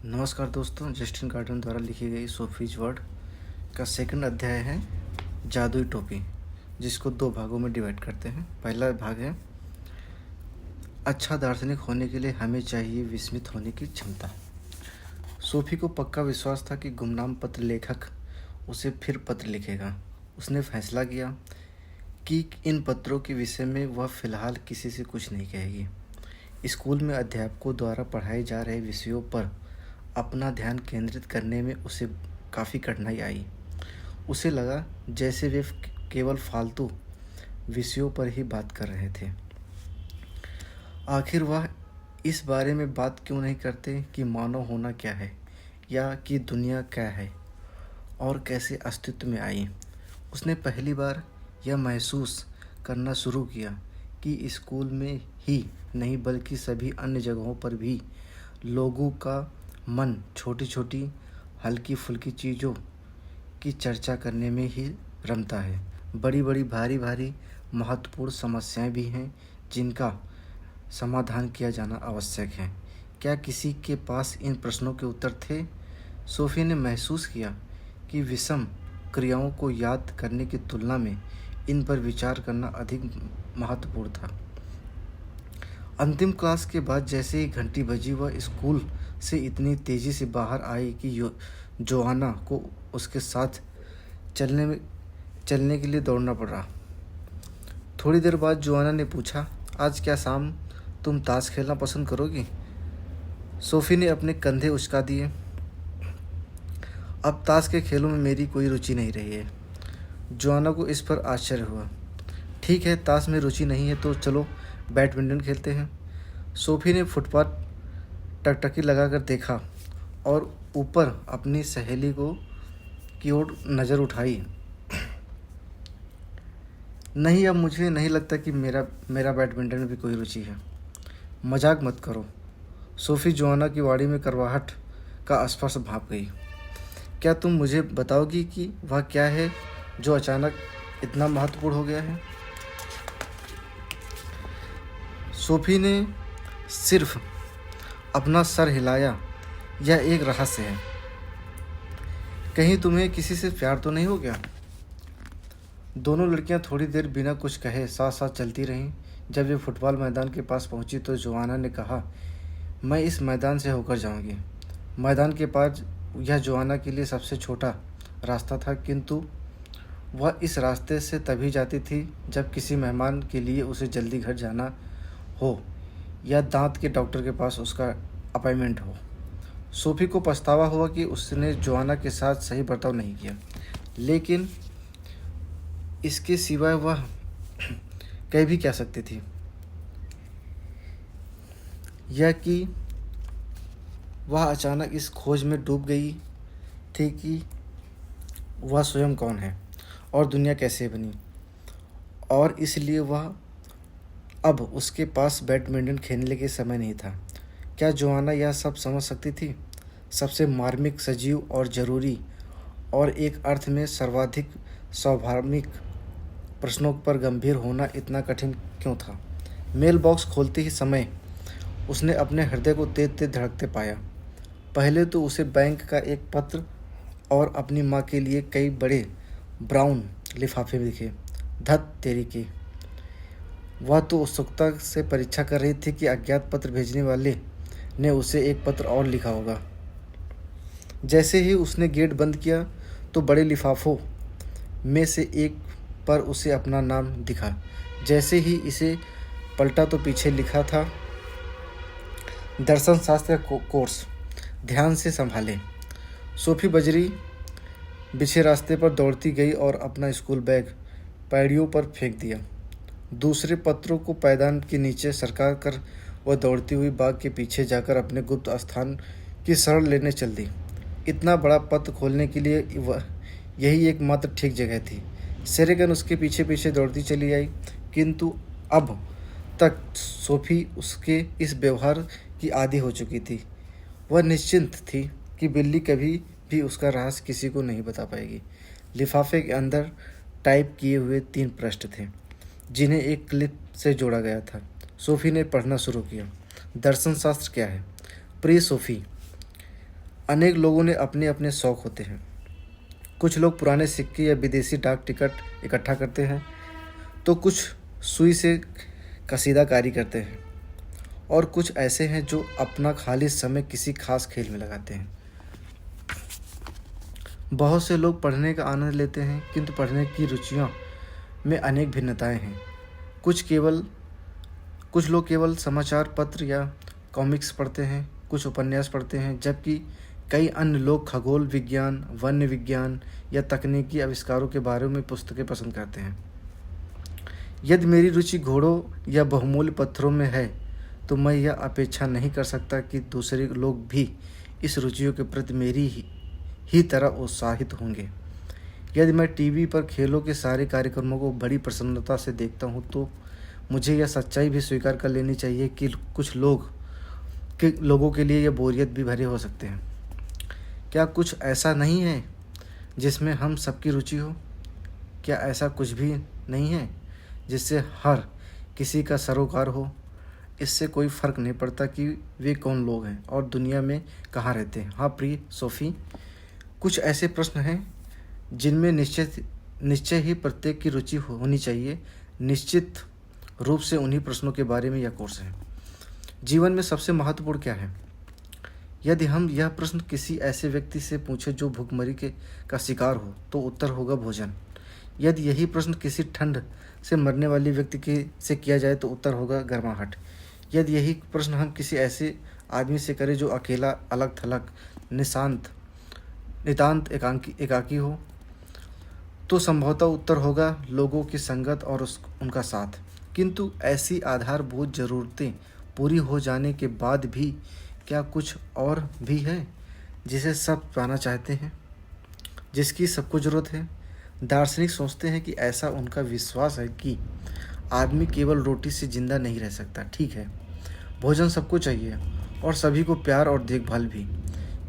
नमस्कार दोस्तों, Justin garden द्वारा लिखी गई सोफीज वर्ड का सेकंड अध्याय है जादुई टोपी, जिसको दो भागों में डिवाइड करते हैं। पहला भाग है अच्छा दार्शनिक होने के लिए हमें चाहिए विस्मित होने की क्षमता। सोफी को पक्का विश्वास था कि गुमनाम पत्र लेखक उसे फिर पत्र लिखेगा। उसने फैसला किया कि इन पत्रों के विषय में वह फिलहाल किसी से कुछ नहीं कहेगी। स्कूल में अध्यापकों द्वारा पढ़ाए जा रहे विषयों पर अपना ध्यान केंद्रित करने में उसे काफ़ी कठिनाई आई। उसे लगा जैसे वे केवल फालतू विषयों पर ही बात कर रहे थे। आखिर वह इस बारे में बात क्यों नहीं करते कि मानव होना क्या है, या कि दुनिया क्या है और कैसे अस्तित्व में आई। उसने पहली बार यह महसूस करना शुरू किया कि स्कूल में ही नहीं बल्कि सभी अन्य जगहों पर भी लोगों का मन छोटी छोटी हल्की फुल्की चीज़ों की चर्चा करने में ही रमता है। बड़ी बड़ी भारी भारी महत्वपूर्ण समस्याएं भी हैं जिनका समाधान किया जाना आवश्यक है। क्या किसी के पास इन प्रश्नों के उत्तर थे? सोफी ने महसूस किया कि विषम क्रियाओं को याद करने की तुलना में इन पर विचार करना अधिक महत्वपूर्ण था। अंतिम क्लास के बाद जैसे ही घंटी बजी, वह स्कूल से इतनी तेज़ी से बाहर आई कि जोआना को उसके साथ चलने के लिए दौड़ना पड़ा। थोड़ी देर बाद जोआना ने पूछा, आज क्या शाम तुम ताश खेलना पसंद करोगी? सोफ़ी ने अपने कंधे उचका दिए। अब ताश के खेलों में मेरी कोई रुचि नहीं रही है। जोआना को इस पर आश्चर्य हुआ। ठीक है, ताश में रुचि नहीं है तो चलो बैडमिंटन खेलते हैं। सोफी ने फुटपाथ टकटकी लगाकर देखा और ऊपर अपनी सहेली की ओर नज़र उठाई। नहीं, अब मुझे नहीं लगता कि मेरा बैडमिंटन में भी कोई रुचि है। मजाक मत करो। सोफ़ी जोआना की वाड़ी में करवाहट का स्पर्श भाप गई। क्या तुम मुझे बताओगी कि वह क्या है जो अचानक इतना महत्वपूर्ण हो गया है? सोफी ने सिर्फ अपना सर हिलाया। यह एक रहस्य है। कहीं तुम्हें किसी से प्यार तो नहीं हो गया? दोनों लड़कियां थोड़ी देर बिना कुछ कहे साथ साथ चलती रहीं। जब वे फुटबॉल मैदान के पास पहुंची तो जोआना ने कहा, मैं इस मैदान से होकर जाऊंगी। मैदान के पास यह जोआना के लिए सबसे छोटा रास्ता था, किंतु वह इस रास्ते से तभी जाती थी जब किसी मेहमान के लिए उसे जल्दी घर जाना हो या दांत के डॉक्टर के पास उसका अपॉइंटमेंट हो। सोफी को पछतावा हुआ कि उसने जोआना के साथ सही बर्ताव नहीं किया, लेकिन इसके सिवाय वह कह भी क्या सकती थी? यह कि वह अचानक इस खोज में डूब गई थी कि वह स्वयं कौन है और दुनिया कैसे बनी, और इसलिए वह अब उसके पास बैडमिंटन खेलने के समय नहीं था। क्या जोआना यह सब समझ सकती थी? सबसे मार्मिक, सजीव और ज़रूरी और एक अर्थ में सर्वाधिक स्वाभाविक प्रश्नों पर गंभीर होना इतना कठिन क्यों था? मेल बॉक्स खोलते ही समय उसने अपने हृदय को तेज तेज धड़कते पाया। पहले तो उसे बैंक का एक पत्र और अपनी माँ के लिए कई बड़े ब्राउन लिफाफे दिखे। धत तेरी की! वह तो उत्सुकता से परीक्षा कर रही थी कि अज्ञात पत्र भेजने वाले ने उसे एक पत्र और लिखा होगा। जैसे ही उसने गेट बंद किया तो बड़े लिफाफों में से एक पर उसे अपना नाम दिखा। जैसे ही इसे पलटा तो पीछे लिखा था, दर्शन शास्त्र कोर्स, ध्यान से संभाले। सोफी बजरी बिछे रास्ते पर दौड़ती गई और अपना स्कूल बैग पैड़ियों पर फेंक दिया। दूसरे पत्रों को पायदान के नीचे सरका कर वह दौड़ती हुई बाग के पीछे जाकर अपने गुप्त स्थान की शरण लेने चल दी। इतना बड़ा पत्र खोलने के लिए यही एकमात्र ठीक जगह थी। सेरेगन उसके पीछे पीछे दौड़ती चली आई, किंतु अब तक सोफी उसके इस व्यवहार की आदी हो चुकी थी। वह निश्चिंत थी कि बिल्ली कभी भी उसका रहस्य किसी को नहीं बता पाएगी। लिफाफे के अंदर टाइप किए हुए 3 पृष्ठ थे, जिन्हें एक क्लिप से जोड़ा गया था। सोफी ने पढ़ना शुरू किया। दर्शन शास्त्र क्या है? प्रिय सोफी, अनेक लोगों ने अपने अपने शौक होते हैं। कुछ लोग पुराने सिक्के या विदेशी डाक टिकट इकट्ठा करते हैं, तो कुछ सुई से कसीदाकारी करते हैं, और कुछ ऐसे हैं जो अपना खाली समय किसी खास खेल में लगाते हैं। बहुत से लोग पढ़ने का आनंद लेते हैं, किंतु पढ़ने की रुचियों में अनेक भिन्नताएं हैं। कुछ लोग केवल समाचार पत्र या कॉमिक्स पढ़ते हैं, कुछ उपन्यास पढ़ते हैं, जबकि कई अन्य लोग खगोल विज्ञान, वन्य विज्ञान या तकनीकी आविष्कारों के बारे में पुस्तकें पसंद करते हैं। यदि मेरी रुचि घोड़ों या बहुमूल्य पत्थरों में है, तो मैं यह अपेक्षा नहीं कर सकता कि दूसरे लोग भी इस रुचियों के प्रति मेरी ही तरह उत्साहित होंगे। यदि मैं टीवी पर खेलों के सारे कार्यक्रमों को बड़ी प्रसन्नता से देखता हूं, तो मुझे यह सच्चाई भी स्वीकार कर लेनी चाहिए कि कुछ लोगों के लिए यह बोरियत भी भरे हो सकते हैं। क्या कुछ ऐसा नहीं है जिसमें हम सबकी रुचि हो? क्या ऐसा कुछ भी नहीं है जिससे हर किसी का सरोकार हो? इससे कोई फ़र्क नहीं पड़ता कि वे कौन लोग हैं और दुनिया में कहाँ रहते हैं। हाँ प्रिय सोफ़ी, कुछ ऐसे प्रश्न हैं जिनमें निश्चय ही प्रत्येक की रुचि होनी चाहिए। निश्चित रूप से उन्हीं प्रश्नों के बारे में यह कोर्स है। जीवन में सबसे महत्वपूर्ण क्या है? यदि हम यह प्रश्न किसी ऐसे व्यक्ति से पूछें जो भूखमरी का शिकार हो, तो उत्तर होगा भोजन। यदि यही प्रश्न किसी ठंड से मरने वाली व्यक्ति से किया जाए, तो उत्तर होगा गर्माहट। यदि यही प्रश्न हम किसी ऐसे आदमी से करें जो अकेला, अलग थलग, नितांत एकाकी हो, तो संभवतः उत्तर होगा लोगों की संगत और उनका साथ। किंतु ऐसी आधारभूत ज़रूरतें पूरी हो जाने के बाद भी क्या कुछ और भी है जिसे सब पाना चाहते हैं, जिसकी सबको ज़रूरत है? दार्शनिक सोचते हैं कि ऐसा उनका विश्वास है कि आदमी केवल रोटी से जिंदा नहीं रह सकता। ठीक है, भोजन सबको चाहिए और सभी को प्यार और देखभाल भी,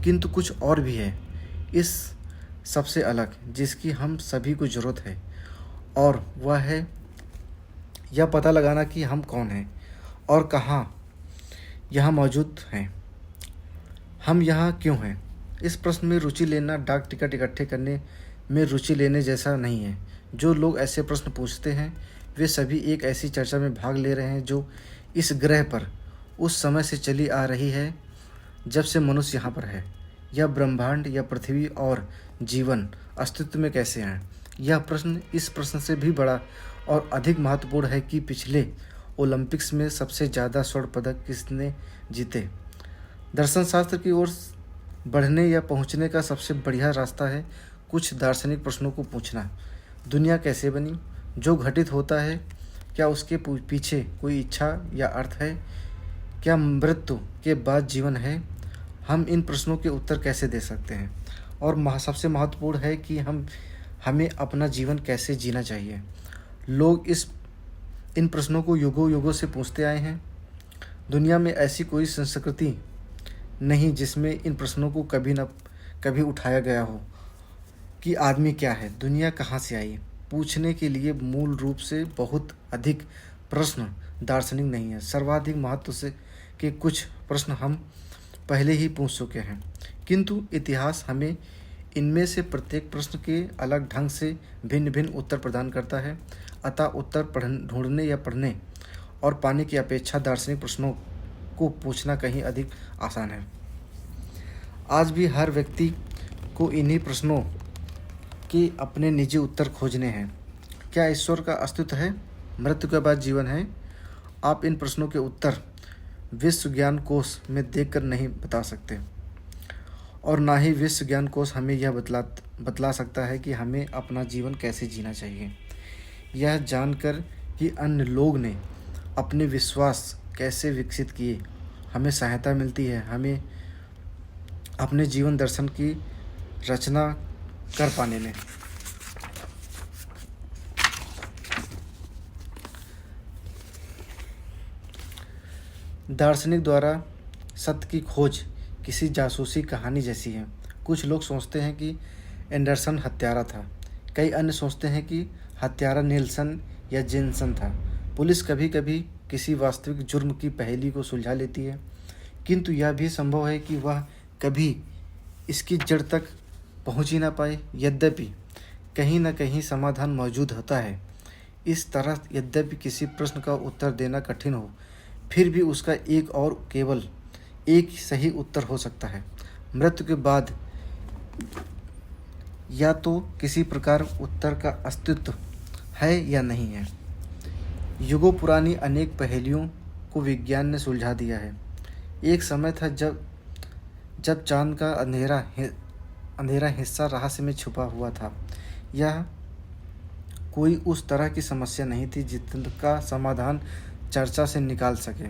किंतु कुछ और भी है इस सबसे अलग, जिसकी हम सभी को ज़रूरत है, और वह है यह पता लगाना कि हम कौन हैं और कहाँ यहाँ मौजूद हैं। हम यहाँ क्यों हैं? इस प्रश्न में रुचि लेना डाक टिकट इकट्ठे करने में रुचि लेने जैसा नहीं है। जो लोग ऐसे प्रश्न पूछते हैं, वे सभी एक ऐसी चर्चा में भाग ले रहे हैं जो इस ग्रह पर उस समय से चली आ रही है जब से मनुष्य यहाँ पर है। यह ब्रह्मांड या पृथ्वी और जीवन अस्तित्व में कैसे हैं? यह प्रश्न इस प्रश्न से भी बड़ा और अधिक महत्वपूर्ण है कि पिछले ओलंपिक्स में सबसे ज़्यादा स्वर्ण पदक किसने जीते। दर्शन शास्त्र की ओर बढ़ने या पहुंचने का सबसे बढ़िया रास्ता है कुछ दार्शनिक प्रश्नों को पूछना। दुनिया कैसे बनी? जो घटित होता है, क्या उसके पीछे कोई इच्छा या अर्थ है? क्या मृत्यु के बाद जीवन है? हम इन प्रश्नों के उत्तर कैसे दे सकते हैं? और सबसे महत्वपूर्ण है कि हमें अपना जीवन कैसे जीना चाहिए। लोग इन प्रश्नों को युगों युगों से पूछते आए हैं। दुनिया में ऐसी कोई संस्कृति नहीं जिसमें इन प्रश्नों को कभी उठाया गया हो कि आदमी क्या है, दुनिया कहाँ से आई। पूछने के लिए मूल रूप से बहुत अधिक प्रश्न दार्शनिक नहीं है। सर्वाधिक महत्व से के कुछ प्रश्न हम पहले ही पूछ चुके हैं, किंतु इतिहास हमें इनमें से प्रत्येक प्रश्न के अलग ढंग से भिन्न भिन्न उत्तर प्रदान करता है। अतः उत्तर ढूंढने या पढ़ने और पाने की अपेक्षा दार्शनिक प्रश्नों को पूछना कहीं अधिक आसान है। आज भी हर व्यक्ति को इन्हीं प्रश्नों के अपने निजी उत्तर खोजने हैं। क्या ईश्वर का अस्तित्व है? मृत्यु के बाद जीवन है? आप इन प्रश्नों के उत्तर विश्व ज्ञान कोश में देखकर नहीं बता सकते, और ना ही विश्व ज्ञान कोश हमें यह बतला सकता है कि हमें अपना जीवन कैसे जीना चाहिए। यह जानकर कि अन्य लोग ने अपने विश्वास कैसे विकसित किए, हमें सहायता मिलती है हमें अपने जीवन दर्शन की रचना कर पाने में। दार्शनिक द्वारा सत्य की खोज किसी जासूसी कहानी जैसी है। कुछ लोग सोचते हैं कि एंडरसन हत्यारा था, कई अन्य सोचते हैं कि हत्यारा नील्सन या जेनसन था। पुलिस कभी कभी किसी वास्तविक जुर्म की पहेली को सुलझा लेती है, किंतु यह भी संभव है कि वह कभी इसकी जड़ तक पहुंच ही ना पाए। यद्यपि कहीं न कहीं समाधान मौजूद होता है। इस तरह यद्यपि किसी प्रश्न का उत्तर देना कठिन हो, फिर भी उसका एक और केवल एक सही उत्तर हो सकता है। मृत्यु के बाद या तो किसी प्रकार उत्तर का अस्तित्व है या नहीं है। युगों पुरानी अनेक पहेलियों को विज्ञान ने सुलझा दिया है। एक समय था जब जब चांद का अंधेरा हिस्सा रहस्य में छुपा हुआ था। यह कोई उस तरह की समस्या नहीं थी जिसका समाधान चर्चा से निकाल सके।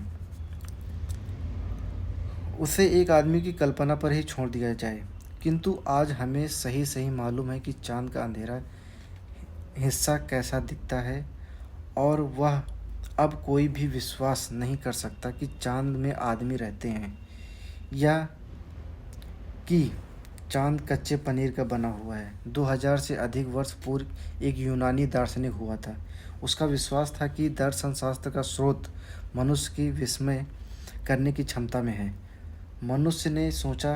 उसे एक आदमी की कल्पना पर ही छोड़ दिया जाए। किंतु आज हमें सही सही मालूम है कि चांद का अंधेरा हिस्सा कैसा दिखता है, और वह अब कोई भी विश्वास नहीं कर सकता कि चांद में आदमी रहते हैं, या कि चांद कच्चे पनीर का बना हुआ है। 2000 से अधिक वर्ष पूर्व एक यूनानी दार्शनिक हुआ था। उसका विश्वास था कि दर्शन शास्त्र का स्रोत मनुष्य की विस्मय करने की क्षमता में है। मनुष्य ने सोचा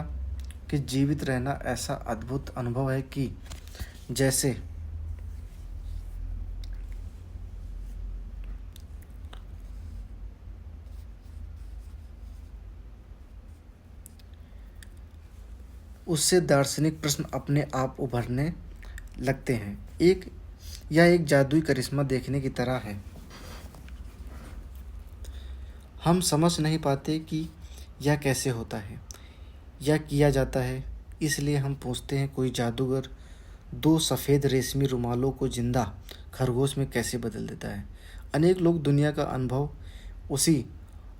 कि जीवित रहना ऐसा अद्भुत अनुभव है कि जैसे उससे दार्शनिक प्रश्न अपने आप उभरने लगते हैं। यह एक जादुई करिश्मा देखने की तरह है। हम समझ नहीं पाते कि यह कैसे होता है या किया जाता है। इसलिए हम पूछते हैं, कोई जादूगर 2 सफ़ेद रेशमी रुमालों को जिंदा खरगोश में कैसे बदल देता है? अनेक लोग दुनिया का अनुभव उसी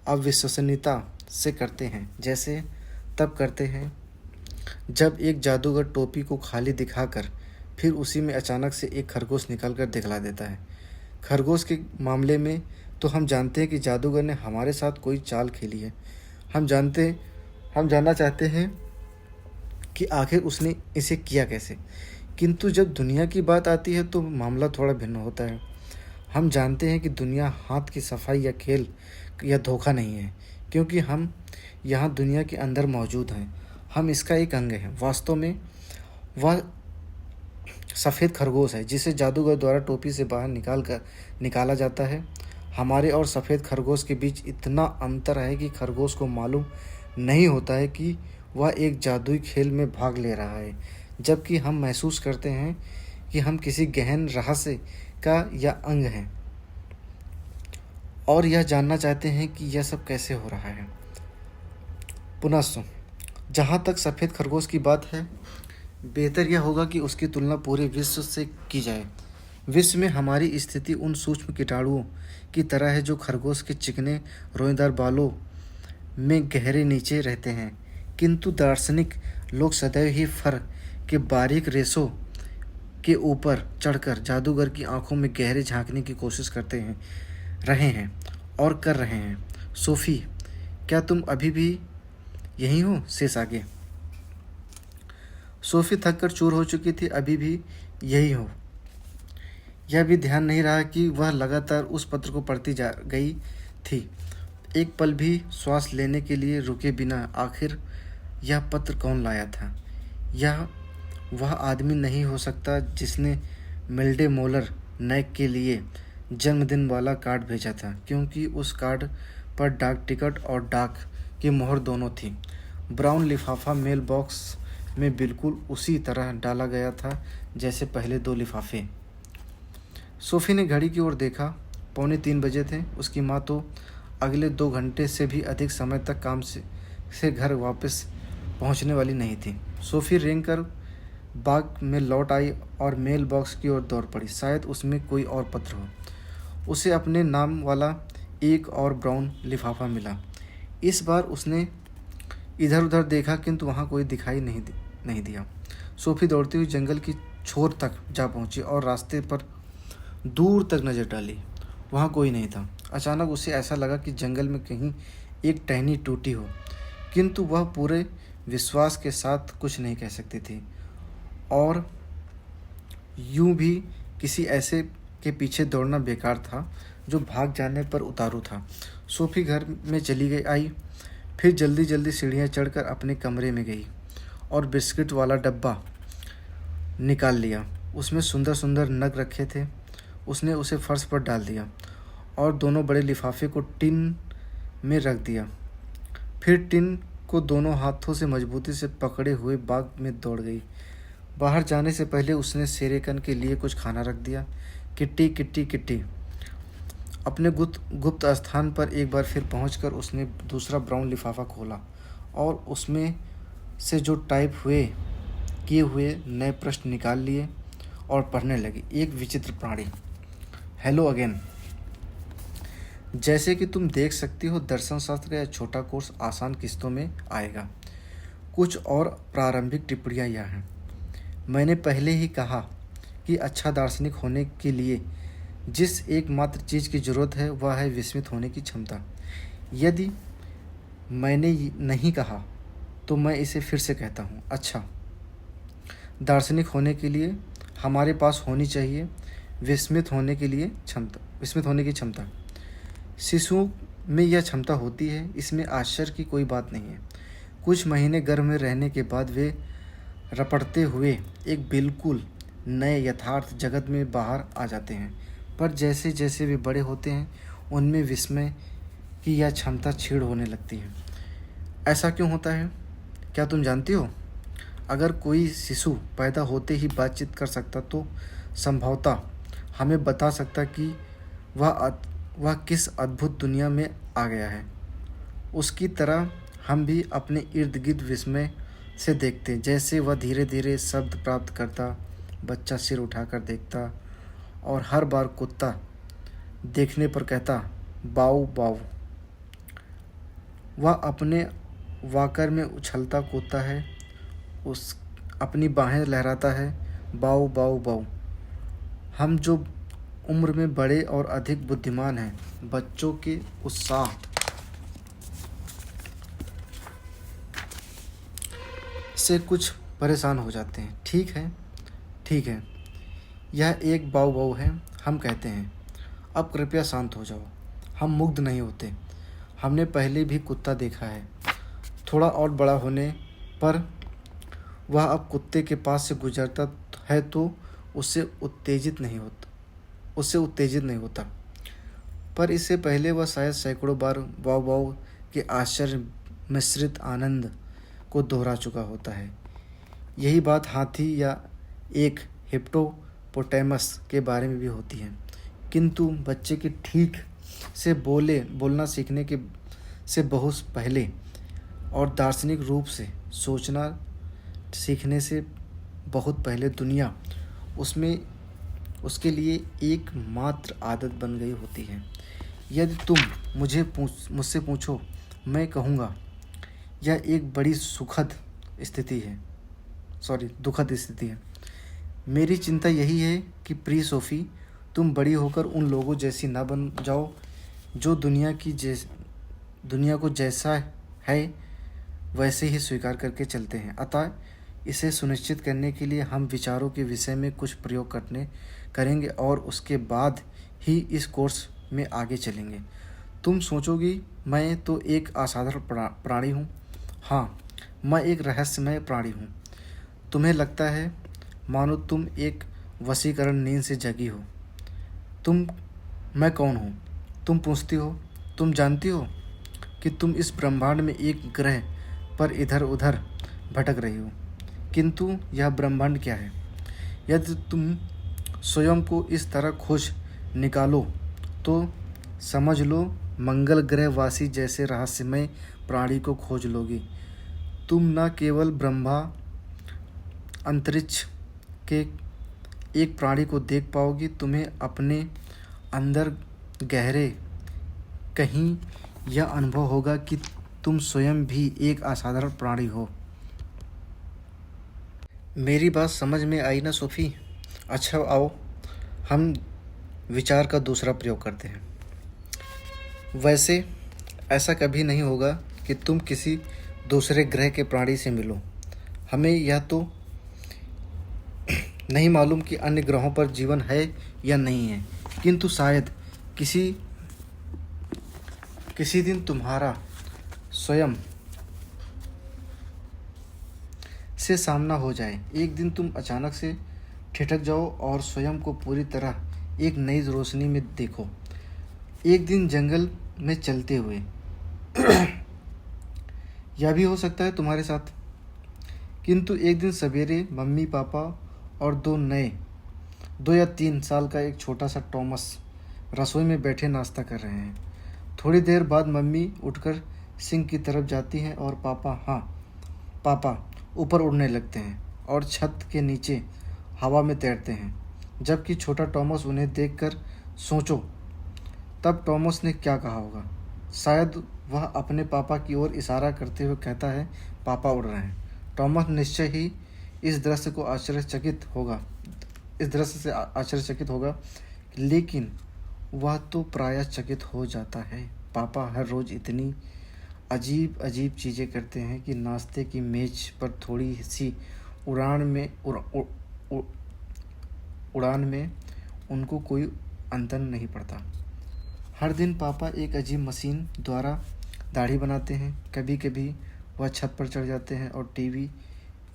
अविश्वसनीयता से करते हैं जैसे तब करते हैं जब एक जादूगर टोपी को खाली दिखाकर फिर उसी में अचानक से एक खरगोश निकालकर दिखला देता है। खरगोश के मामले में तो हम जानते हैं कि जादूगर ने हमारे साथ कोई चाल खेली है। हम जानना चाहते हैं कि आखिर उसने इसे किया कैसे। किंतु जब दुनिया की बात आती है तो मामला थोड़ा भिन्न होता है। हम जानते हैं कि दुनिया हाथ की सफाई या खेल या धोखा नहीं है, क्योंकि हम यहाँ दुनिया के अंदर मौजूद हैं। हम इसका एक अंग हैं। वास्तव में वह सफ़ेद खरगोश है जिसे जादूगर द्वारा टोपी से बाहर निकाला जाता है। हमारे और सफ़ेद खरगोश के बीच इतना अंतर है कि खरगोश को मालूम नहीं होता है कि वह एक जादुई खेल में भाग ले रहा है, जबकि हम महसूस करते हैं कि हम किसी गहन रहस्य का या अंग हैं और यह जानना चाहते हैं कि यह सब कैसे हो रहा है। पुनः जहाँ तक सफ़ेद खरगोश की बात है, बेहतर यह होगा कि उसकी तुलना पूरे विश्व से की जाए। विश्व में हमारी स्थिति उन सूक्ष्म कीटाणुओं की तरह है जो खरगोश के चिकने रोएदार बालों में गहरे नीचे रहते हैं। किंतु दार्शनिक लोग सदैव ही फर के बारीक रेशों के ऊपर चढ़कर जादूगर की आंखों में गहरे झांकने की कोशिश रहे हैं और कर रहे हैं। सोफी, क्या तुम अभी भी यहीं हो? शेष आगे। सोफी थककर चूर हो चुकी थी। अभी भी यही हो? यह भी ध्यान नहीं रहा कि वह लगातार उस पत्र को पढ़ती जा गई थी, एक पल भी श्वास लेने के लिए रुके बिना। आखिर यह पत्र कौन लाया था? यह वह आदमी नहीं हो सकता जिसने मिल्डे मोलर नैक के लिए जन्मदिन वाला कार्ड भेजा था, क्योंकि उस कार्ड पर डाक टिकट और डाक की मोहर दोनों थी। ब्राउन लिफाफा मेल बॉक्स में बिल्कुल उसी तरह डाला गया था जैसे पहले 2 लिफाफे। सोफी ने घड़ी की ओर देखा। 2:45 बजे थे। उसकी माँ तो अगले 2 घंटे से भी अधिक समय तक काम से घर वापस पहुंचने वाली नहीं थी। सोफी रेंग कर बाग में लौट आई और मेल बॉक्स की ओर दौड़ पड़ी। शायद उसमें कोई और पत्र हो। उसे अपने नाम वाला एक और ब्राउन लिफाफा मिला। इस बार उसने इधर उधर देखा, किंतु वहाँ कोई दिखाई नहीं दिया। सोफी दौड़ती हुई जंगल की छोर तक जा पहुँची और रास्ते पर दूर तक नज़र डाली। वहाँ कोई नहीं था। अचानक उसे ऐसा लगा कि जंगल में कहीं एक टहनी टूटी हो, किंतु वह पूरे विश्वास के साथ कुछ नहीं कह सकती थी और यूं भी किसी ऐसे के पीछे दौड़ना बेकार था जो भाग जाने पर उतारू था। सोफी घर में चली आई, फिर जल्दी जल्दी सीढ़ियाँ चढ़कर अपने कमरे में गई और बिस्किट वाला डब्बा निकाल लिया। उसमें सुंदर सुंदर नग रखे थे। उसने उसे फर्श पर डाल दिया और दोनों बड़े लिफाफे को टिन में रख दिया। फिर टिन को दोनों हाथों से मजबूती से पकड़े हुए बाग में दौड़ गई। बाहर जाने से पहले उसने शेरेकन के लिए कुछ खाना रख दिया। Kitty kitty kitty. अपने गुप्त स्थान पर एक बार फिर पहुंचकर उसने दूसरा ब्राउन लिफाफा खोला और उसमें से जो टाइप किए हुए नए प्रश्न निकाल लिए और पढ़ने लगी। एक विचित्र प्राणी। Hello again. जैसे कि तुम देख सकती हो, दर्शन शास्त्र का यह छोटा कोर्स आसान किस्तों में आएगा। कुछ और प्रारंभिक टिप्पणियाँ यह हैं। मैंने पहले ही कहा कि अच्छा दार्शनिक होने के लिए जिस एकमात्र चीज़ की ज़रूरत है वह है विस्मित होने की क्षमता। यदि मैंने नहीं कहा तो मैं इसे फिर से कहता हूँ। अच्छा दार्शनिक होने के लिए हमारे पास होनी चाहिए विस्मित होने की क्षमता। शिशुओं में यह क्षमता होती है, इसमें आश्चर्य की कोई बात नहीं है। कुछ महीने गर्भ में रहने के बाद वे रपटते हुए एक बिल्कुल नए यथार्थ जगत में बाहर आ जाते हैं, पर जैसे जैसे वे बड़े होते हैं उनमें विस्मय की यह क्षमता क्षीण होने लगती है। ऐसा क्यों होता है, क्या तुम जानती हो? अगर कोई शिशु पैदा होते ही बातचीत कर सकता तो संभवतः हमें बता सकता कि वह किस अद्भुत दुनिया में आ गया है। उसकी तरह हम भी अपने इर्द गिर्द विस्मय से देखते, जैसे वह धीरे धीरे शब्द प्राप्त करता, बच्चा सिर उठाकर देखता और हर बार कुत्ता देखने पर कहता बाऊ बाऊ। वह अपने वाकर में उछलता कूदता है, अपनी बाहें लहराता है, बाऊ बाऊ बाऊ। हम जो उम्र में बड़े और अधिक बुद्धिमान हैं, बच्चों के उत्साह से कुछ परेशान हो जाते हैं। ठीक है, यह एक बाऊ बाऊ है, हम कहते हैं। अब कृपया शांत हो जाओ। हम मुग्ध नहीं होते। हमने पहले भी कुत्ता देखा है। थोड़ा और बड़ा होने पर वह अब कुत्ते के पास से गुजरता है तो उससे उत्तेजित नहीं होता, पर इससे पहले वह शायद सैकड़ों बार वाव वाव के आश्चर्य मिश्रित आनंद को दोहरा चुका होता है। यही बात हाथी या एक हिप्पोपोटेमस के बारे में भी होती है। किंतु बच्चे के ठीक से बोलना सीखने से बहुत पहले और दार्शनिक रूप से सोचना सीखने से बहुत पहले दुनिया उसके लिए एकमात्र आदत बन गई होती है। यदि तुम मुझसे पूछो, मैं कहूँगा यह एक बड़ी दुखद स्थिति है। मेरी चिंता यही है कि प्रिय सोफ़ी, तुम बड़ी होकर उन लोगों जैसी ना बन जाओ जो दुनिया को जैसा है वैसे ही स्वीकार करके चलते हैं। अतः इसे सुनिश्चित करने के लिए हम विचारों के विषय में कुछ प्रयोग करेंगे और उसके बाद ही इस कोर्स में आगे चलेंगे। तुम सोचोगी मैं तो एक असाधारण प्राणी हूँ। हाँ, मैं एक रहस्यमय प्राणी हूँ। तुम्हें लगता है मानो तुम एक वशीकरण नींद से जगी हो। मैं कौन हूँ? तुम पूछती हो। तुम जानती हो कि तुम इस ब्रह्मांड में एक ग्रह पर इधर उधर भटक रही हो, किंतु यह ब्रह्मांड क्या है? यदि तुम स्वयं को इस तरह खोज निकालो तो समझ लो मंगल ग्रह वासी जैसे रहस्यमय प्राणी को खोज लोगी। तुम न केवल ब्रह्मा अंतरिक्ष के एक प्राणी को देख पाओगी, तुम्हें अपने अंदर गहरे कहीं यह अनुभव होगा कि तुम स्वयं भी एक असाधारण प्राणी हो। मेरी बात समझ में आई ना सोफ़ी? अच्छा आओ हम विचार का दूसरा प्रयोग करते हैं। वैसे ऐसा कभी नहीं होगा कि तुम किसी दूसरे ग्रह के प्राणी से मिलो। हमें यह तो नहीं मालूम कि अन्य ग्रहों पर जीवन है या नहीं है, किंतु शायद किसी दिन तुम्हारा स्वयं से सामना हो जाए। एक दिन तुम अचानक से ठिठक जाओ और स्वयं को पूरी तरह एक नई रोशनी में देखो। एक दिन जंगल में चलते हुए। यह भी हो सकता है तुम्हारे साथ। किंतु एक दिन सवेरे मम्मी पापा और 2 या 3 साल का एक छोटा सा टॉमस रसोई में बैठे नाश्ता कर रहे हैं। थोड़ी देर बाद मम्मी उठकर सिंक की तरफ जाती हैं और पापा ऊपर उड़ने लगते हैं और छत के नीचे हवा में तैरते हैं। जबकि छोटा टॉमस उन्हें देखकर सोचो तब टॉमस ने क्या कहा होगा। शायद वह अपने पापा की ओर इशारा करते हुए कहता है, पापा उड़ रहे हैं। टॉमस निश्चय ही इस दृश्य से आश्चर्यचकित होगा, लेकिन वह तो प्रायः चकित हो जाता है। पापा हर रोज़ इतनी अजीब अजीब चीज़ें करते हैं कि नाश्ते की मेज पर थोड़ी सी उड़ान में उनको कोई अंतर नहीं पड़ता। हर दिन पापा एक अजीब मशीन द्वारा दाढ़ी बनाते हैं। कभी कभी वह छत पर चढ़ जाते हैं और टीवी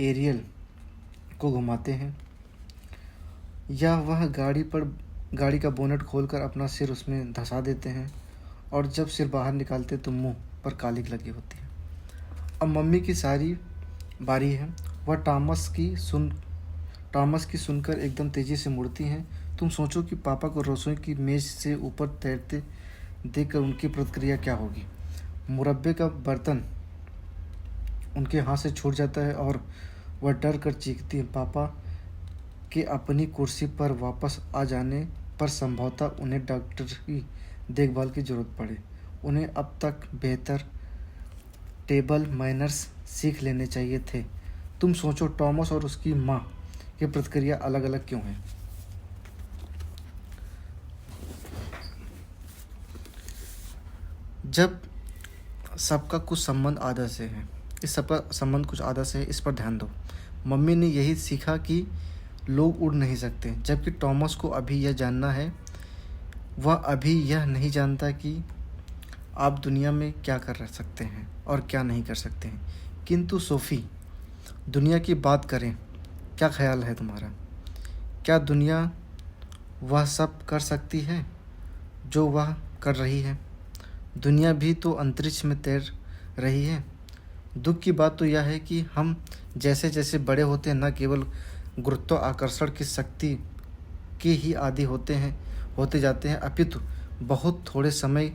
एरियल को घुमाते हैं, या वह गाड़ी का बोनट खोलकर अपना सिर उसमें धंसा देते हैं और जब सिर बाहर निकालते तो मुंह पर कालिक लगी होती है। अब मम्मी की सारी बारी है। वह टॉमस की सुनकर एकदम तेज़ी से मुड़ती हैं। तुम सोचो कि पापा को रसोई की मेज से ऊपर तैरते देखकर उनकी प्रतिक्रिया क्या होगी। मुरब्बे का बर्तन उनके हाथ से छूट जाता है और वह डर कर चीखती है। पापा के अपनी कुर्सी पर वापस आ जाने पर संभवतः उन्हें डॉक्टर की देखभाल की जरूरत पड़े। उन्हें अब तक बेहतर टेबल मैनर्स सीख लेने चाहिए थे। तुम सोचो टॉमस और उसकी माँ की प्रतिक्रिया अलग अलग क्यों है। जब सबका कुछ संबंध आदत से है, इस सबका संबंध कुछ आदत से है, इस पर ध्यान दो। मम्मी ने यही सीखा कि लोग उड़ नहीं सकते, जबकि टॉमस को अभी यह जानना है। वह अभी यह नहीं जानता कि आप दुनिया में क्या कर सकते हैं और क्या नहीं कर सकते हैं। किंतु सोफ़ी, दुनिया की बात करें, क्या ख्याल है तुम्हारा? क्या दुनिया वह सब कर सकती है जो वह कर रही है? दुनिया भी तो अंतरिक्ष में तैर रही है। दुख की बात तो यह है कि हम जैसे जैसे बड़े होते हैं, न केवल गुरुत्वाकर्षण की शक्ति के ही आदी होते जाते हैं, अपितु बहुत थोड़े समय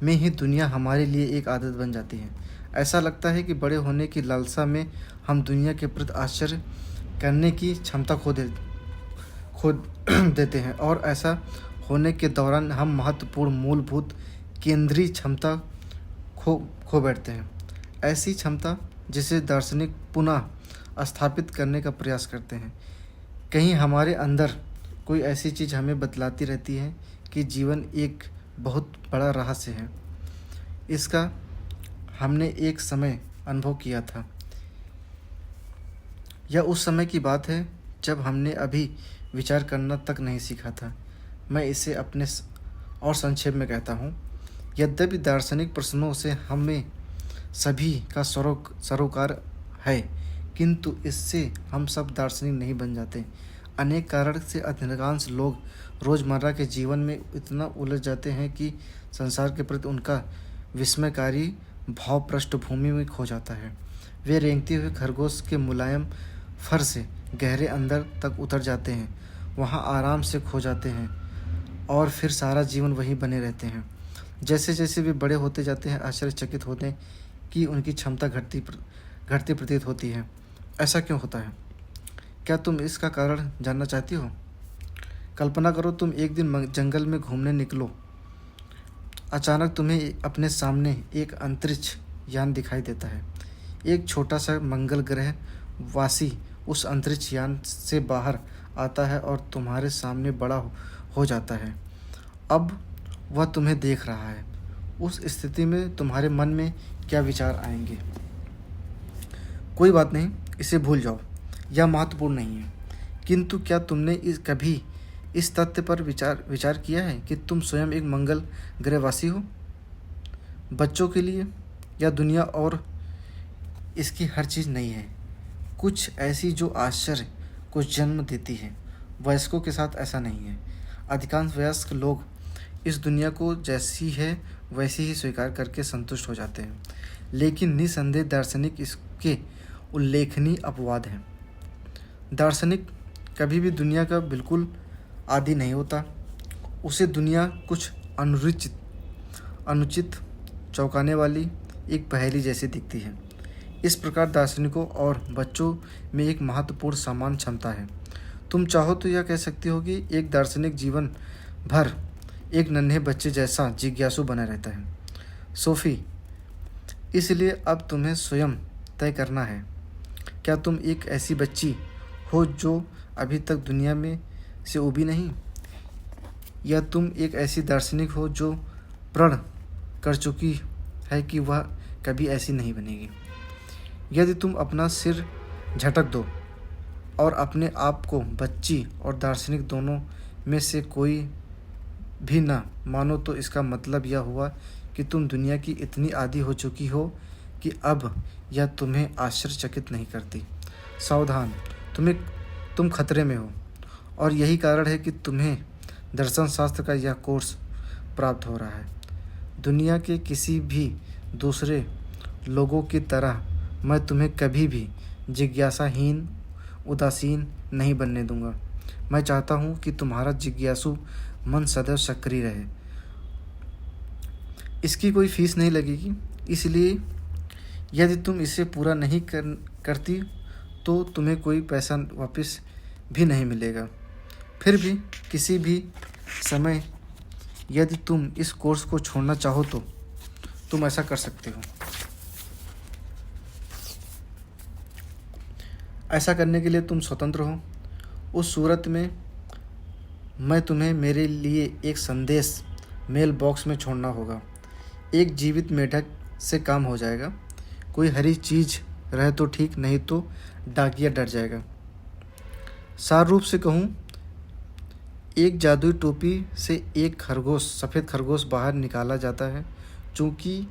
में ही दुनिया हमारे लिए एक आदत बन जाती है। ऐसा लगता है कि बड़े होने की लालसा में हम दुनिया के प्रति आश्चर्य करने की क्षमता खो देते हैं और ऐसा होने के दौरान हम महत्वपूर्ण मूलभूत केंद्रीय क्षमता खो बैठते हैं। ऐसी क्षमता जिसे दार्शनिक पुनः स्थापित करने का प्रयास करते हैं। कहीं हमारे अंदर कोई ऐसी चीज़ हमें बतलाती रहती है कि जीवन एक बहुत बड़ा रहस्य है। इसका हमने एक समय अनुभव किया था। यह उस समय की बात है जब हमने अभी विचार करना तक नहीं सीखा था। मैं इसे अपने और संक्षेप में कहता हूँ। यद्यपि दार्शनिक प्रश्नों से हमें सभी का सरोकार है, किंतु इससे हम सब दार्शनिक नहीं बन जाते। अनेक कारण से अधिकांश लोग रोज़मर्रा के जीवन में इतना उलझ जाते हैं कि संसार के प्रति उनका विस्मयकारी भाव पृष्ठभूमि में खो जाता है। वे रेंगते हुए खरगोश के मुलायम फर से गहरे अंदर तक उतर जाते हैं, वहाँ आराम से खो जाते हैं और फिर सारा जीवन वहीं बने रहते हैं। जैसे जैसे वे बड़े होते जाते हैं, आश्चर्यचकित होते हैं कि उनकी क्षमता घटती प्रतीत होती है। ऐसा क्यों होता है? क्या तुम इसका कारण जानना चाहती हो? कल्पना करो, तुम एक दिन जंगल में घूमने निकलो। अचानक तुम्हें अपने सामने एक अंतरिक्ष यान दिखाई देता है। एक छोटा सा मंगल ग्रह वासी उस अंतरिक्ष यान से बाहर आता है और तुम्हारे सामने बड़ा हो जाता है। अब वह तुम्हें देख रहा है। उस स्थिति में तुम्हारे मन में क्या विचार आएंगे? कोई बात नहीं, इसे भूल जाओ, यह महत्वपूर्ण नहीं है। किंतु क्या तुमने कभी इस तथ्य पर विचार किया है कि तुम स्वयं एक मंगल ग्रहवासी हो? बच्चों के लिए यह दुनिया और इसकी हर चीज़ नहीं है। कुछ ऐसी जो आश्चर्य को जन्म देती है। वयस्कों के साथ ऐसा नहीं है। अधिकांश वयस्क लोग इस दुनिया को जैसी है वैसी ही स्वीकार करके संतुष्ट हो जाते हैं, लेकिन निसंदेह दार्शनिक इसके उल्लेखनीय अपवाद हैं। दार्शनिक कभी भी दुनिया का बिल्कुल आदी नहीं होता। उसे दुनिया कुछ अनुचित चौंकाने वाली एक पहेली जैसी दिखती है। इस प्रकार दार्शनिकों और बच्चों में एक महत्वपूर्ण समान क्षमता है। तुम चाहो तो यह कह सकती हो कि एक दार्शनिक जीवन भर एक नन्हे बच्चे जैसा जिज्ञासु बना रहता है। सोफी, इसलिए अब तुम्हें स्वयं तय करना है, क्या तुम एक ऐसी बच्ची हो जो अभी तक दुनिया में से उभी नहीं, या तुम एक ऐसी दार्शनिक हो जो प्रण कर चुकी है कि वह कभी ऐसी नहीं बनेगी। यदि तुम अपना सिर झटक दो और अपने आप को बच्ची और दार्शनिक दोनों में से कोई भी न मानो, तो इसका मतलब यह हुआ कि तुम दुनिया की इतनी आदी हो चुकी हो कि अब यह तुम्हें आश्चर्यचकित नहीं करती। सावधान, तुम खतरे में हो, और यही कारण है कि तुम्हें दर्शन शास्त्र का यह कोर्स प्राप्त हो रहा है। दुनिया के किसी भी दूसरे लोगों की तरह मैं तुम्हें कभी भी जिज्ञासाहीन, उदासीन नहीं बनने दूंगा। मैं चाहता हूँ कि तुम्हारा जिज्ञासु मन सदैव सक्रिय रहे। इसकी कोई फीस नहीं लगेगी, इसलिए यदि तुम इसे पूरा नहीं करती तो तुम्हें कोई पैसा वापस भी नहीं मिलेगा। फिर भी किसी भी समय यदि तुम इस कोर्स को छोड़ना चाहो तो तुम ऐसा कर सकते हो। ऐसा करने के लिए तुम स्वतंत्र हो। उस सूरत में मैं तुम्हें मेरे लिए एक संदेश मेल बॉक्स में छोड़ना होगा। एक जीवित मेढक से काम हो जाएगा। कोई हरी चीज़ रहे तो ठीक, नहीं तो डाकिया डर जाएगा। सार रूप से कहूँ, एक जादुई टोपी से एक सफ़ेद खरगोश बाहर निकाला जाता है। चूँकि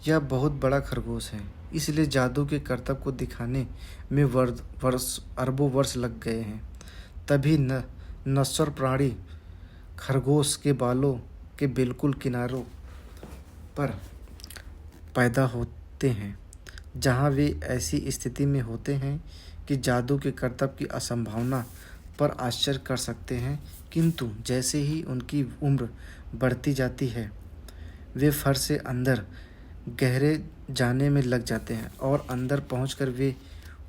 यह बहुत बड़ा खरगोश है, इसलिए जादू के करतब को दिखाने में अरबों वर्ष लग गए हैं। तभी नश्वर प्राणी खरगोश के बालों के बिल्कुल किनारों पर पैदा होते हैं, जहाँ वे ऐसी स्थिति में होते हैं कि जादू के करतब की असंभावना पर आश्चर्य कर सकते हैं। किंतु जैसे ही उनकी उम्र बढ़ती जाती है, वे फर से अंदर गहरे जाने में लग जाते हैं और अंदर पहुंचकर वे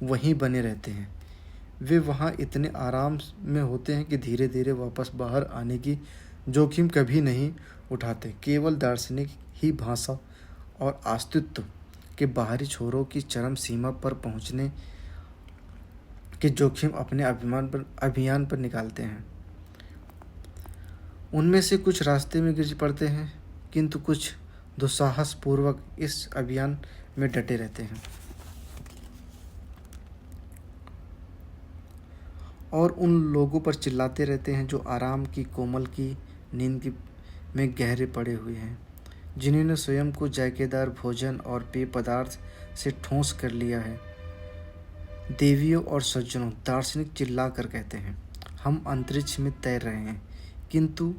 वहीं बने रहते हैं। वे वहां इतने आराम में होते हैं कि धीरे धीरे वापस बाहर आने की जोखिम कभी नहीं उठाते। केवल दार्शनिक ही भाषा और अस्तित्व के बाहरी छोरों की चरम सीमा पर पहुंचने के जोखिम अपने अभियान पर निकालते हैं। उनमें से कुछ रास्ते में गिर पड़ते हैं, किंतु कुछ दुस्साहसपूर्वक इस अभियान में डटे रहते हैं और उन लोगों पर चिल्लाते रहते हैं जो आराम की कोमल की नींद में गहरे पड़े हुए हैं, जिन्होंने स्वयं को जायकेदार भोजन और पेय पदार्थ से ठोस कर लिया है। देवियों और सज्जनों, दार्शनिक चिल्ला कर कहते हैं, हम अंतरिक्ष में तैर रहे हैं, किंतु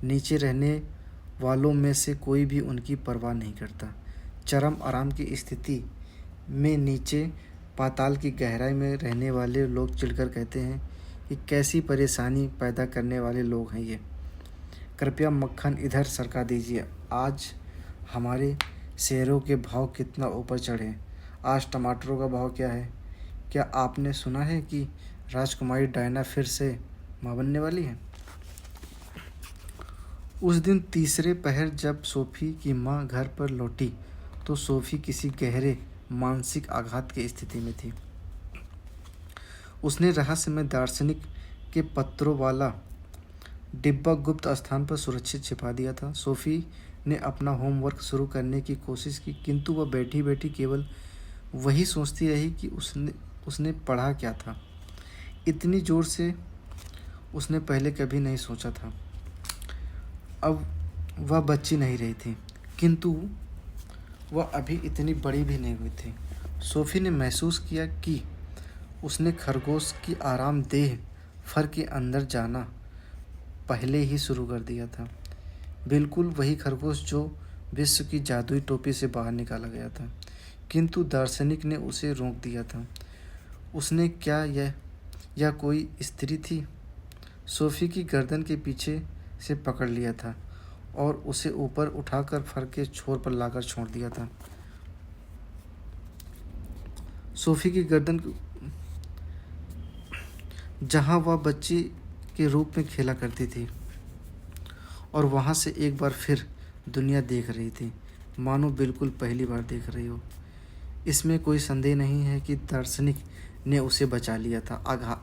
नीचे रहने वालों में से कोई भी उनकी परवाह नहीं करता। चरम आराम की स्थिति में नीचे पाताल की गहराई में रहने वाले लोग चिढ़कर कहते हैं कि कैसी परेशानी पैदा करने वाले लोग हैं ये। कृपया मक्खन इधर सरका दीजिए। आज हमारे शेरों के भाव कितना ऊपर चढ़े। आज टमाटरों का भाव क्या है? क्या आपने सुना है कि राजकुमारी डायना फिर से मां बनने वाली है? उस दिन तीसरे पहर जब सोफी की मां घर पर लौटी तो सोफी किसी गहरे मानसिक आघात की स्थिति में थी। उसने रहस्यमय दार्शनिक के पत्रों वाला डिब्बा गुप्त स्थान पर सुरक्षित छिपा दिया था। सोफी ने अपना होमवर्क शुरू करने की कोशिश की, किंतु वह बैठी बैठी केवल वही सोचती रही कि उसने पढ़ा क्या था। इतनी जोर से उसने पहले कभी नहीं सोचा था। अब वह बच्ची नहीं रही थी, किंतु वह अभी इतनी बड़ी भी नहीं हुई थी। सोफी ने महसूस किया कि उसने खरगोश की आरामदेह फर के अंदर जाना पहले ही शुरू कर दिया था। बिल्कुल वही खरगोश जो विश्व की जादुई टोपी से बाहर निकाला गया था, किंतु दार्शनिक ने उसे रोक दिया था। उसने क्या यह कोई स्त्री थी? सोफी की गर्दन के पीछे से पकड़ लिया था और उसे ऊपर उठाकर फर के छोर पर लाकर छोड़ दिया था। सोफी की गर्दन जहां वह बच्ची के रूप में खेला करती थी और वहां से एक बार फिर दुनिया देख रही थी, मानो बिल्कुल पहली बार देख रही हो। इसमें कोई संदेह नहीं है कि दार्शनिक ने उसे बचा लिया था।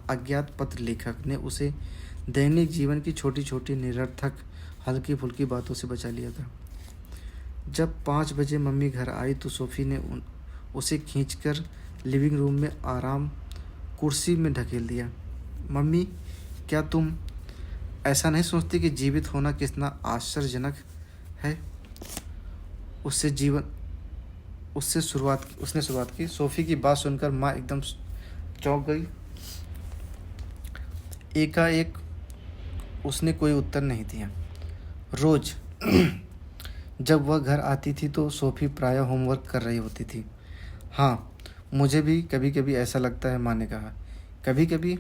अज्ञात पत्र लेखक ने उसे दैनिक जीवन की छोटी छोटी निरर्थक हल्की फुल्की बातों से बचा लिया था। जब 5 बजे मम्मी घर आई तो सोफी ने उसे खींचकर लिविंग रूम में आराम कुर्सी में ढकेल दिया। मम्मी, क्या तुम ऐसा नहीं सोचती कि जीवित होना कितना आश्चर्यजनक है? उसने शुरुआत की। सोफी की बात सुनकर माँ एकदम चौंक गई। एकाएक उसने कोई उत्तर नहीं दिया। रोज जब वह घर आती थी तो सोफी प्रायः होमवर्क कर रही होती थी। हाँ, मुझे भी कभी कभी ऐसा लगता है, माँ ने कहा। कभी कभी?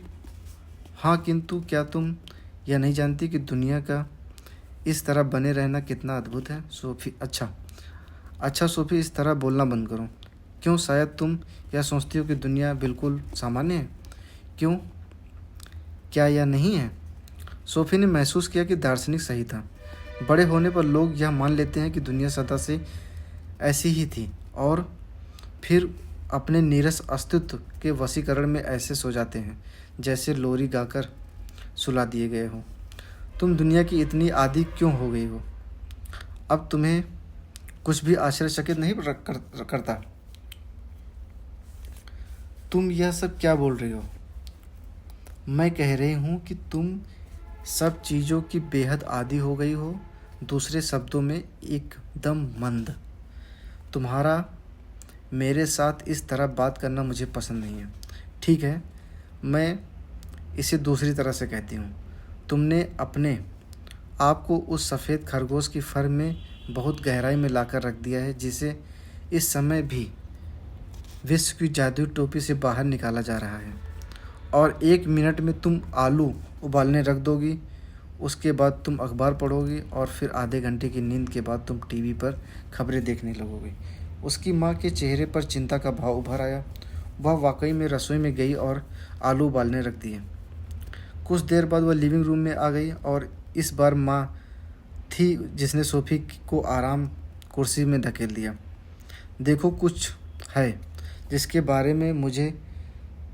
हाँ, किंतु क्या तुम यह नहीं जानती कि दुनिया का इस तरह बने रहना कितना अद्भुत है? सोफी अच्छा सोफी, इस तरह बोलना बंद करो। क्यों? शायद तुम यह सोचती हो कि दुनिया बिल्कुल सामान्य है। क्यों? क्या यह नहीं है? सोफी ने महसूस किया कि दार्शनिक सही था। बड़े होने पर लोग यह मान लेते हैं कि दुनिया सदा से ऐसी ही थी और फिर अपने नीरस अस्तित्व के वशीकरण में ऐसे सो जाते हैं जैसे लोरी गाकर सुला दिए गए हो। तुम दुनिया की इतनी आदी क्यों हो गई हो? अब तुम्हें कुछ भी आश्चर्यचकित नहीं करता? तुम यह सब क्या बोल रही हो? मैं कह रही हूँ कि तुम सब चीज़ों की बेहद आदी हो गई हो। दूसरे शब्दों में एकदम मंद। तुम्हारा मेरे साथ इस तरह बात करना मुझे पसंद नहीं है। ठीक है, मैं इसे दूसरी तरह से कहती हूँ। तुमने अपने आप को उस सफ़ेद खरगोश की फर में बहुत गहराई में लाकर रख दिया है, जिसे इस समय भी विश्व की जादुई टोपी से बाहर निकाला जा रहा है। और 1 मिनट में तुम आलू उबालने रख दोगी, उसके बाद तुम अखबार पढ़ोगी और फिर आधे घंटे की नींद के बाद तुम टीवी पर खबरें देखने लगोगी। उसकी माँ के चेहरे पर चिंता का भाव उभर आया। वह वाकई में रसोई में गई और आलू उबालने रख दिए। कुछ देर बाद वह लिविंग रूम में आ गई और इस बार माँ थी जिसने सोफी को आराम कुर्सी में धकेल दिया। देखो, कुछ है जिसके बारे में मुझे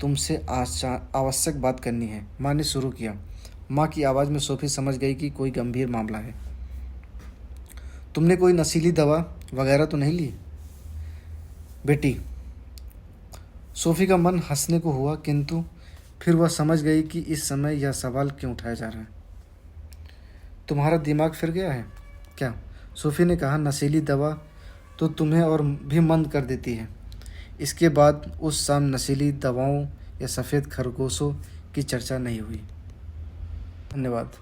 तुमसे आवश्यक बात करनी है, माँ ने शुरू किया। माँ की आवाज़ में सोफी समझ गई कि कोई गंभीर मामला है। तुमने कोई नशीली दवा वगैरह तो नहीं ली बेटी? सोफी का मन हंसने को हुआ, किंतु फिर वह समझ गई कि इस समय यह सवाल क्यों उठाया जा रहा है। तुम्हारा दिमाग फिर गया है क्या? सोफी ने कहा। नशीली दवा तो तुम्हें और भी मंद कर देती है। इसके बाद उस शाम नशीली दवाओं या सफ़ेद खरगोशों की चर्चा नहीं हुई। धन्यवाद।